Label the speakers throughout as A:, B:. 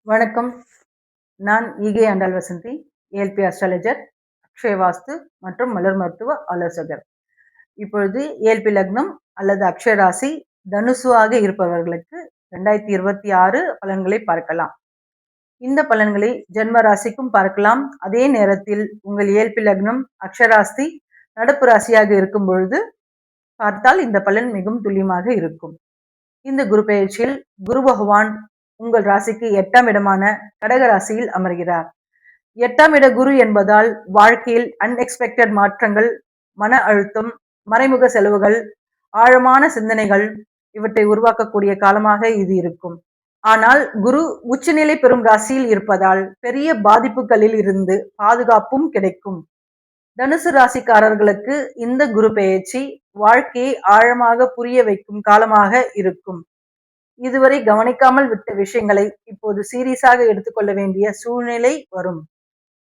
A: வணக்கம். நான் ஈகே Andal Vasanthi, ALP astrologer, Akshaya வாஸ்து மற்றும் மலர் மருத்துவ ஆலோசகர். இப்பொழுது ஏஎல்பி லக்னம் அல்லது அக்ஷய ராசி தனுசுவாக இருப்பவர்களுக்கு 2026 பலன்களை பார்க்கலாம். இந்த பலன்களை ஜென்ம ராசிக்கும் பார்க்கலாம். அதே நேரத்தில் உங்கள் ஏஎல்பி லக்னம் அக்ஷராசி நடப்பு ராசியாக இருக்கும் பொழுது பார்த்தால் இந்த பலன் மிகவும் துல்லியமாக இருக்கும். இந்த குரு பெயர்ச்சியில் குரு பகவான் உங்கள் ராசிக்கு 8ஆம் இடமான கடக ராசியில் அமர்கிறார். 8ஆம் இட குரு என்பதால் வாழ்க்கையில் அன்எக்ஸ்பெக்டட் மாற்றங்கள், மன அழுத்தம், மறைமுக செலவுகள், ஆழமான சிந்தனைகள் இவற்றை உருவாக்கக்கூடிய காலமாக இது இருக்கும். ஆனால் குரு உச்சநிலை பெறும் ராசியில் இருப்பதால் பெரிய பாதிப்புகளில் இருந்து பாதுகாப்பும் கிடைக்கும். தனுசு ராசிக்காரர்களுக்கு இந்த குரு பெயர்ச்சி வாழ்க்கையை ஆழமாக புரிய வைக்கும் காலமாக இருக்கும். இதுவரை கவனிக்காமல் விட்ட விஷயங்களை இப்போது சீரியஸாக எடுத்துக்கொள்ள வேண்டிய சூழ்நிலை வரும்.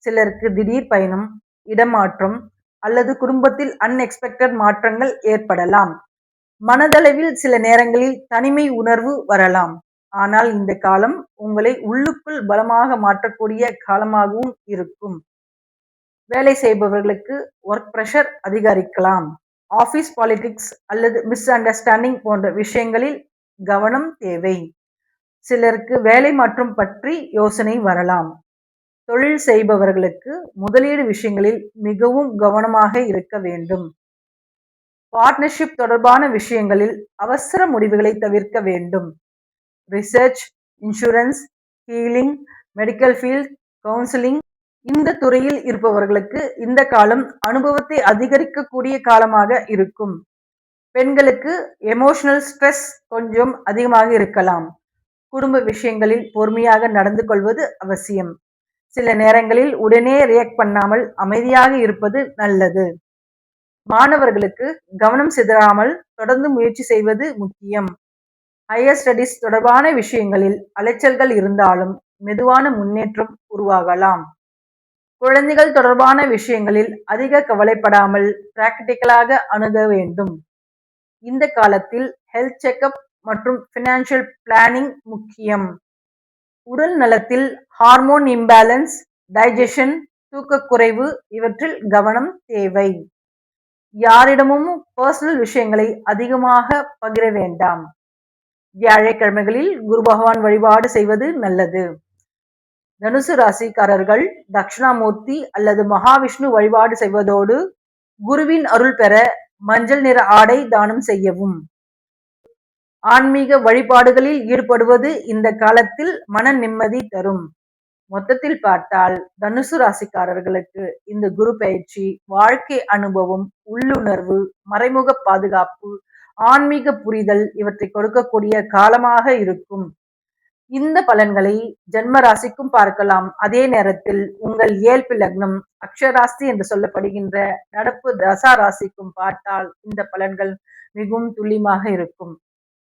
A: சிலருக்கு திடீர் பயணம், இடமாற்றம் அல்லது குடும்பத்தில் அன்எக்ஸ்பெக்டட் மாற்றங்கள் ஏற்படலாம். மனதளவில் சில நேரங்களில் தனிமை உணர்வு வரலாம். ஆனால் இந்த காலம் உங்களை உள்ளுக்குள் பலமாக மாற்றக்கூடிய காலமாகவும் இருக்கும். வேலை செய்பவர்களுக்கு ஒர்க் பிரஷர் அதிகரிக்கலாம். ஆபீஸ் பாலிடிக்ஸ் அல்லது மிஸ் அண்டர்ஸ்டாண்டிங் போன்ற விஷயங்களில் கவனம் தேவை. சிலருக்கு வேலை மாற்றம் பற்றி யோசனை வரலாம். தொழில் செய்பவர்களுக்கு முதலீடு விஷயங்களில் மிகவும் கவனமாக இருக்க வேண்டும். பார்ட்னர்ஷிப் தொடர்பான விஷயங்களில் அவசர முடிவுகளை தவிர்க்க வேண்டும். Research, insurance, healing, medical field, counselling இந்த துறையில் இருப்பவர்களுக்கு இந்த காலம் அனுபவத்தை அதிகரிக்கக்கூடிய காலமாக இருக்கும். பெண்களுக்கு எமோஷனல் ஸ்ட்ரெஸ் கொஞ்சம் அதிகமாக இருக்கலாம். குடும்ப விஷயங்களில் பொறுமையாக நடந்து கொள்வது அவசியம். சில நேரங்களில் உடனே ரியாக்ட் பண்ணாமல் அமைதியாக இருப்பது நல்லது. மாணவர்களுக்கு கவனம் சிதறாமல் தொடர்ந்து முயற்சி செய்வது முக்கியம். ஹையர் ஸ்டடீஸ் தொடர்பான விஷயங்களில் அலைச்சல்கள் இருந்தாலும் மெதுவான முன்னேற்றம் உருவாகலாம். குழந்தைகள் தொடர்பான விஷயங்களில் அதிக கவலைப்படாமல் பிராக்டிக்கலாக அணுக வேண்டும். இந்த காலத்தில் ஹெல்த் செக்அப் மற்றும் ஃபினான்ஷியல் பிளானிங் முக்கியம். உடல் நலத்தில் ஹார்மோன் இம்பேலன்ஸ், டைஜஷன், தூக்கக்குறைவு இவற்றில் கவனம் தேவை. யாரிடமும் பர்சனல் விஷயங்களை அதிகமாக பகிர வேண்டாம். வியாழக்கிழமைகளில் குரு பகவான் வழிபாடு செய்வது நல்லது. தனுசு ராசிக்காரர்கள் தட்சிணாமூர்த்தி அல்லது மகாவிஷ்ணு வழிபாடு செய்வதோடு குருவின் அருள் பெற மஞ்சள் நிற ஆடை தானம் செய்யவும். ஆன்மீக வழிபாடுகளில் ஈடுபடுவது இந்த காலத்தில் மன நிம்மதி தரும். மொத்தத்தில் பார்த்தால் தனுசு ராசிக்காரர்களுக்கு இந்த குரு பயிற்சி வாழ்க்கை அனுபவம், உள்ளுணர்வு, மறைமுக பாதுகாப்பு, ஆன்மீக புரிதல் இவற்றை கொடுக்கக்கூடிய காலமாக இருக்கும். இந்த பலன்களை ஜென்ம ராசிக்கும் பார்க்கலாம். அதே நேரத்தில் உங்கள் ஏஎல்பி லக்னம் அக்ஷராசி என்று சொல்லப்படுகின்ற நடப்பு தசா ராசிக்கும் பார்த்தால் இந்த பலன்கள் மிகவும் துல்லியமாக இருக்கும்.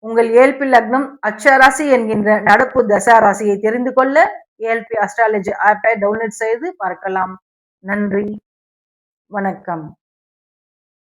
A: உங்கள் ஏஎல்பி லக்னம் அக்ஷராசி என்கின்ற நடப்பு தசா ராசியை தெரிந்து கொள்ள ஏஎல்பி அஸ்ட்ராலஜி ஆப்பை டவுன்லோட் செய்து பார்க்கலாம். நன்றி, வணக்கம்.